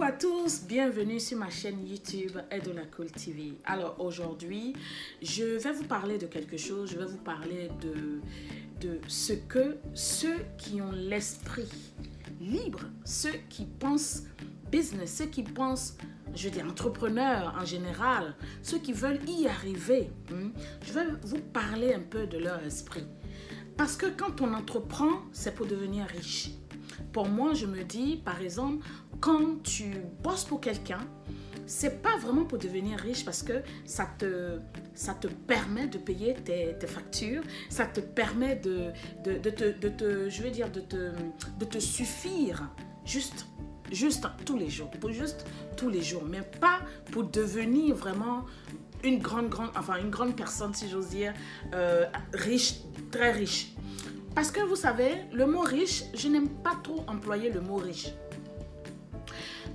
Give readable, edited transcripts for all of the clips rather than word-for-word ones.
Coucou à tous, bienvenue sur ma chaîne YouTube Edola-Cool TV. Alors aujourd'hui, je vais vous parler de quelque chose, je vais vous parler de ce que ceux qui ont l'esprit libre, ceux qui pensent business, ceux qui pensent, je veux dire, entrepreneurs en général, ceux qui veulent y arriver, je vais vous parler un peu de leur esprit. Parce que quand on entreprend, c'est pour devenir riche. Pour moi, je me dis, par exemple, quand tu bosses pour quelqu'un, c'est pas vraiment pour devenir riche parce que ça te permet de payer tes factures, ça te permet de te suffire juste tous les jours, mais pas pour devenir vraiment une grande personne, si j'ose dire, riche, très riche. Parce que vous savez, le mot riche, je n'aime pas trop employer le mot riche.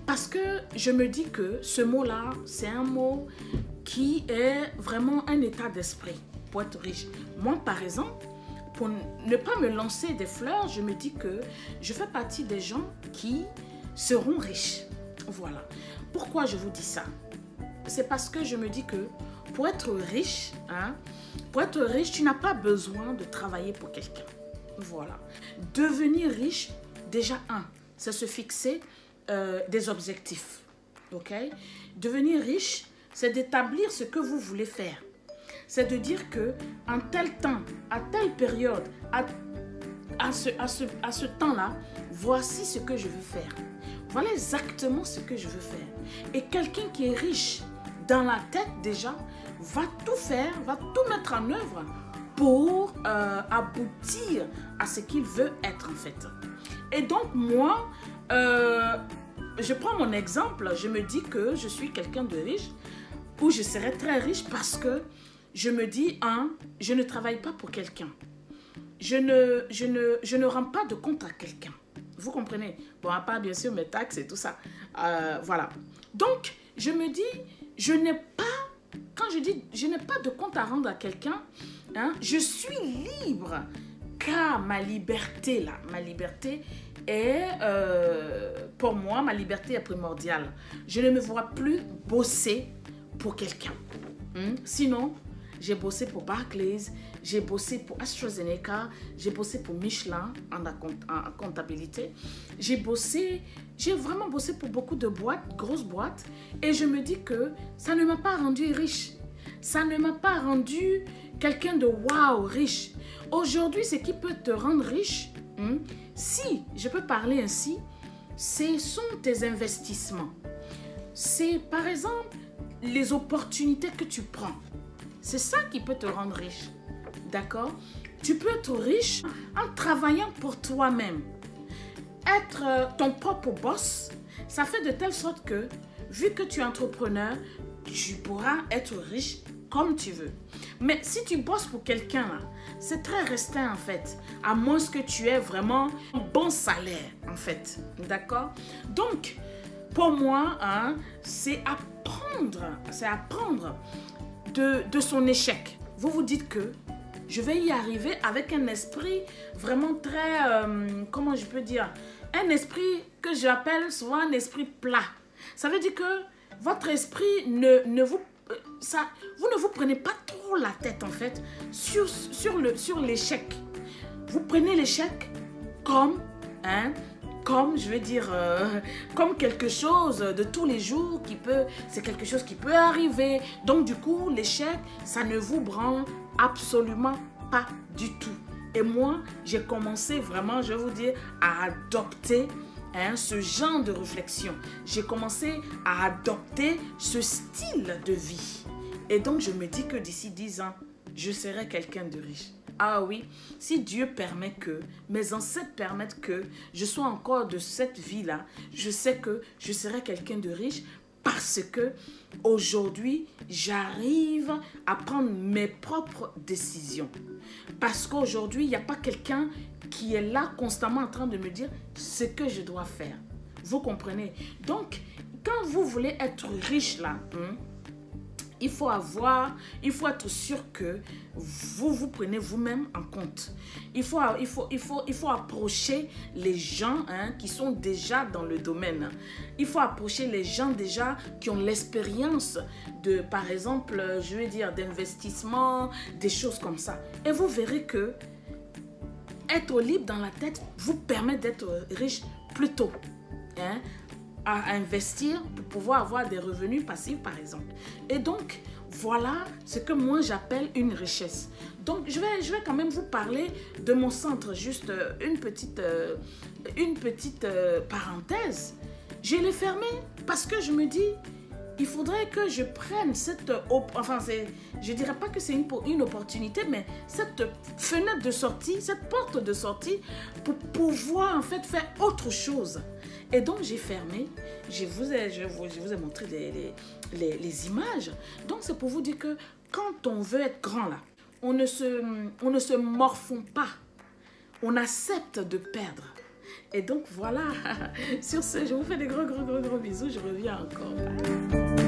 Parce que je me dis que ce mot-là, c'est un mot qui est vraiment un état d'esprit pour être riche. Moi, par exemple, pour ne pas me lancer des fleurs, je me dis que je fais partie des gens qui seront riches. Voilà. Pourquoi je vous dis ça? C'est parce que je me dis que pour être riche, tu n'as pas besoin de travailler pour quelqu'un. Voilà. Devenir riche, déjà c'est se fixer des objectifs. Ok? Devenir riche, c'est d'établir ce que vous voulez faire. C'est de dire que en tel temps, à telle période, à ce temps-là, voici ce que je veux faire. Voilà exactement ce que je veux faire. Et quelqu'un qui est riche dans la tête déjà, va tout faire, va tout mettre en œuvre pour aboutir à ce qu'il veut être en fait. Et donc moi, je prends mon exemple, je me dis que je suis quelqu'un de riche ou je serai très riche parce que je me dis, je ne travaille pas pour quelqu'un. Je ne rends pas de compte à quelqu'un. Vous comprenez? Bon, à part bien sûr mes taxes et tout ça. Voilà. Donc, je me dis, je n'ai pas, quand je dis je n'ai pas de compte à rendre à quelqu'un, je suis libre. Car ma liberté là, ma liberté est, pour moi, ma liberté est primordiale. Je ne me vois plus bosser pour quelqu'un. Sinon, j'ai bossé pour Barclays, j'ai bossé pour AstraZeneca, j'ai bossé pour Michelin en comptabilité. J'ai vraiment bossé pour beaucoup de boîtes, grosses boîtes. Et je me dis que ça ne m'a pas rendu riche. Ça ne m'a pas rendu quelqu'un de waouh, riche. Aujourd'hui, ce qui peut te rendre riche, si je peux parler ainsi, ce sont tes investissements. C'est par exemple les opportunités que tu prends. C'est ça qui peut te rendre riche. D'accord? Tu peux être riche en travaillant pour toi-même. Être ton propre boss, ça fait de telle sorte que, vu que tu es entrepreneur, tu pourras être riche comme tu veux. Mais si tu bosses pour quelqu'un, c'est très restreint en fait. À moins que tu aies vraiment un bon salaire en fait. D'accord? Donc, pour moi, c'est apprendre de son échec. Vous vous dites que je vais y arriver avec un esprit vraiment très, comment je peux dire, un esprit que j'appelle souvent un esprit plat. Ça veut dire que votre esprit vous ne vous prenez pas trop la tête en fait sur l'échec. Vous prenez l'échec comme je veux dire, comme quelque chose de tous les jours c'est quelque chose qui peut arriver. Donc du coup, l'échec, ça ne vous branle absolument pas du tout. Et moi, j'ai commencé vraiment, je vais vous dire, à adopter ce genre de réflexion. J'ai commencé à adopter ce style de vie. Et donc, je me dis que d'ici 10 ans, je serai quelqu'un de riche. Ah oui, si Dieu permet que, mes ancêtres permettent que je sois encore de cette vie-là, je sais que je serai quelqu'un de riche parce que aujourd'hui, j'arrive à prendre mes propres décisions. Parce qu'aujourd'hui, il n'y a pas quelqu'un qui est là constamment en train de me dire ce que je dois faire. Vous comprenez? Donc, quand vous voulez être riche là, il faut être sûr que vous prenez vous-même en compte. Il faut approcher les gens qui sont déjà dans le domaine. Il faut approcher les gens déjà qui ont l'expérience de, par exemple, je vais dire, d'investissement, des choses comme ça. Et vous verrez que être libre dans la tête vous permet d'être riche plus tôt. À investir pour pouvoir avoir des revenus passifs, par exemple. Et donc, voilà ce que moi j'appelle une richesse. Donc, je vais quand même vous parler de mon centre, juste une petite parenthèse. Je l'ai fermé parce que je me dis, il faudrait que je prenne cette... Enfin, je ne dirais pas que c'est une opportunité, mais cette fenêtre de sortie, cette porte de sortie pour pouvoir en fait faire autre chose. Et donc, j'ai fermé. Je vous ai montré les images. Donc, c'est pour vous dire que quand on veut être grand là, on ne se morfond pas. On accepte de perdre. Et donc, voilà. Sur ce, je vous fais des gros bisous. Je reviens encore.